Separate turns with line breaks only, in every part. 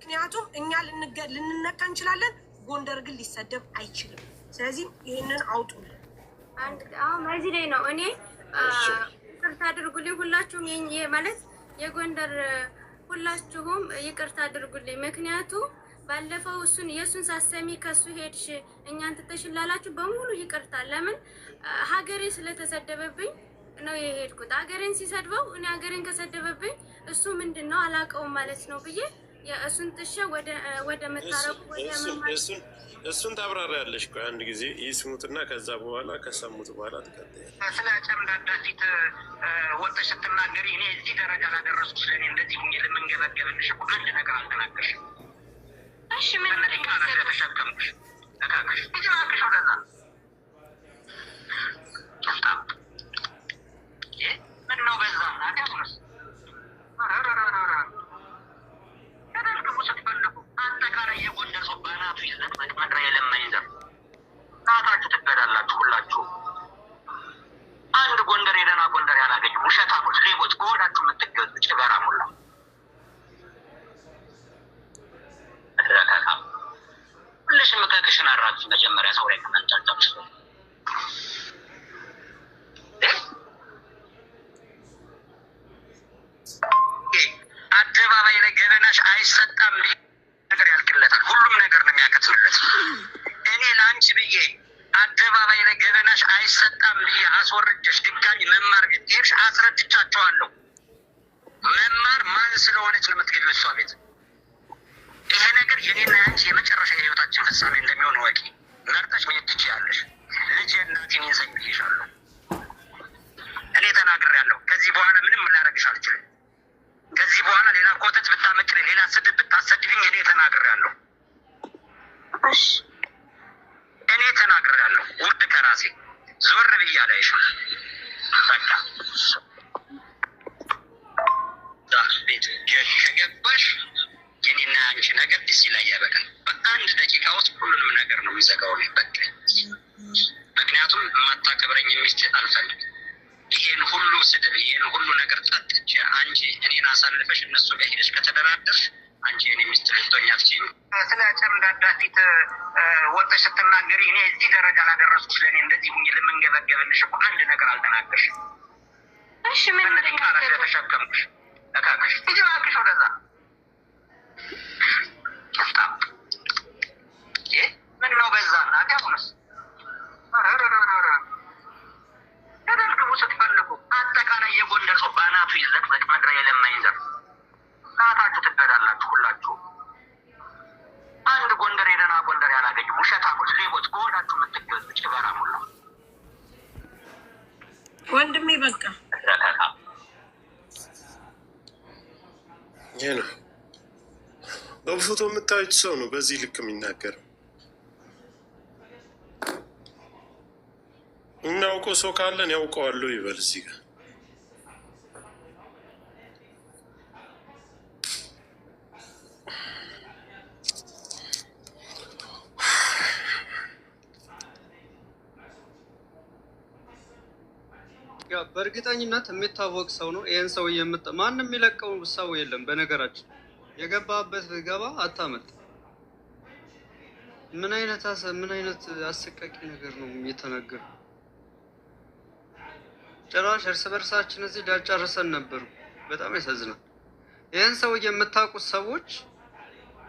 ምክንያቱም እኛ ልንነካ እንችላለን፣ ጎንደር ግን ሊሰደብ አይችልም። ስለዚህ ይህንን አውጡልን።
በዚህ ላይ ነው እኔ ይቅርታ አድርጉልኝ ሁላችሁም፣ ማለት የጎንደር ሁላችሁም ይቅርታ አድርጉልኝ። ምክንያቱ ባለፈው የእሱን ሳሰሚ ከሱ ሄድሽ እኛን ትተሽላላችሁ በሙሉ ይቅርታ። ለምን ሀገሬ ስለተሰደበብኝ ነው የሄድኩት። ሀገሬን ሲሰድበው እኔ ሀገሬን ከሰደበብኝ እሱ ምንድን ነው አላውቀውም ማለት ነው ብዬ እሱን ጥሼ ወደ መታረቁ
እሱን ታብራሪያለሽ። ቆይ አንድ ጊዜ ይስሙትና ከዛ በኋላ ከሰሙት በኋላ ትቀጥያለሽ።
ስለ ጨምዳዳ ፊት ወጥተሽ ስትናገሪ እኔ እዚህ ደረጃ ላደረስኩሽ ለእኔ እንደዚህ ሁኜ ልምንገበገብልሽ እኮ አንድ ነገር አልተናገርሽም። እሺ ምን ቃላ ስለተሸከምኩሽ ተካክሽ እጅራክሽ ወደዛ ምን ነው በዛ ናገሩስ ተደርግቡ ስትፈልጉ አጠቃላይ የጎንደር ሰው በናቱ ይዘት መቅመድራ የለማይዘር ናታችሁ ትገዳላችሁ። ሁላችሁ አንድ ጎንደር የደና ጎንደር ያላገኙ ውሸታሞች፣ ሌቦች፣ በሆዳችሁ የምትገዙ ጭገራ ሙላ ረከካ ሁልሽ ምከክሽን አራችሁ መጀመሪያ ሰው ላይ ከመንጫጫች አደባባይ ላይ ገበናሽ አይሰጣም ነገር ያልቅለታል። ሁሉም ነገር ነው የሚያከትምለት። እኔ ለአንቺ ብዬ አደባባይ ላይ ገበናሽ አይሰጣም ብዬ አስወርጀሽ ድጋሚ መማር ቤት ሄድሽ አስረድቻቸዋለሁ። መማር ማን ስለሆነች ነው የምትገቢው እሷ ቤት። ይሄ ነገር የኔና ያንቺ የመጨረሻ የህይወታችን ፍጻሜ እንደሚሆን ወቂ መርጠሽ መሄድ ትችያለሽ። ልጅ እናቴን ይንሰኝ ብዬሻለሁ። እኔ ተናግሬያለሁ። ከዚህ በኋላ ምንም ላደርግሽ አልችልም። ከዚህ በኋላ ሌላ ኮተት ብታመጭልኝ፣ ሌላ ስድብ ብታሰድብኝ እኔ ተናግሬያለሁ። እሺ እኔ ተናግሬያለሁ። ውርድ ከራሴ ዞር ብዬ አላይሽም። በቃ ቤት ከገባሽ የኔና አንቺ ነገር እዚህ ላይ ያበቃል። በአንድ ደቂቃ ውስጥ ሁሉንም ነገር ነው የሚዘጋው። በቃ ምክንያቱም የማታከብረኝ ሚስት አልፈልግም። ይሄን ሁሉ ስድብ ይሄን ሁሉ ነገር ጠጥቼ አንቺ እኔን አሳልፈሽ እነሱ ጋር ሄደሽ ከተደራደርሽ አንቺ እኔ ሚስት ልትሆኝ አትችይም። ስለ ጨምዳዳ ፊት ወጥተሽ ስትናገሪ እኔ እዚህ ደረጃ ላደረስኩሽ ለእኔ እንደዚህ ሁኜ ልምንገበገብልሽ እኮ አንድ ነገር አልተናገርሽም። እሺ ምን ቃላ ስለተሸከምኩሽ እካክሽ እጅራክሽ ወደዛ ምን ነው በዛ ናገሩንስ ተደርግቡ ስትፈልጉ አጠቃላይ የጎንደር ሰው በናቱ ይዘት መቅመድራ የለማይዘር ናታችሁ ትገዳላችሁ። ሁላችሁ አንድ ጎንደር የደና ጎንደር ያላገኙ ውሸታሞች፣ ሌቦች፣ በሆዳችሁ የምትገዙ ጭገራ ሙላ
ወንድሜ በቃ
ይሄ ነው በፎቶ የምታዩት ሰው ነው በዚህ ልክ የሚናገር። የሚያውቀው ሰው ካለን ያውቀዋለሁ ይበል እዚህ ጋር።
በእርግጠኝነት የሚታወቅ ሰው ነው። ይህን ሰው ማንም የሚለቀው ሰው የለም። በነገራችን የገባበት ገባ አታመጥ። ምን አይነት አሰቃቂ ነገር ነው የተናገረው? ጭራሽ እርስ በርሳችን እዚህ ዳጨርሰን ነበሩ። በጣም ያሳዝናል። ይህን ሰው የምታውቁት ሰዎች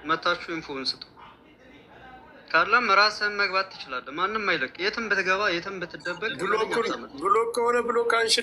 መታችሁ ኢንፎን ስጡ። ካለም ራስህን መግባት ትችላለህ። ማንም አይለቅ። የትም ብትገባ የትም ብትደበቅ
ብሎክ ከሆነ ብሎክ አንሺ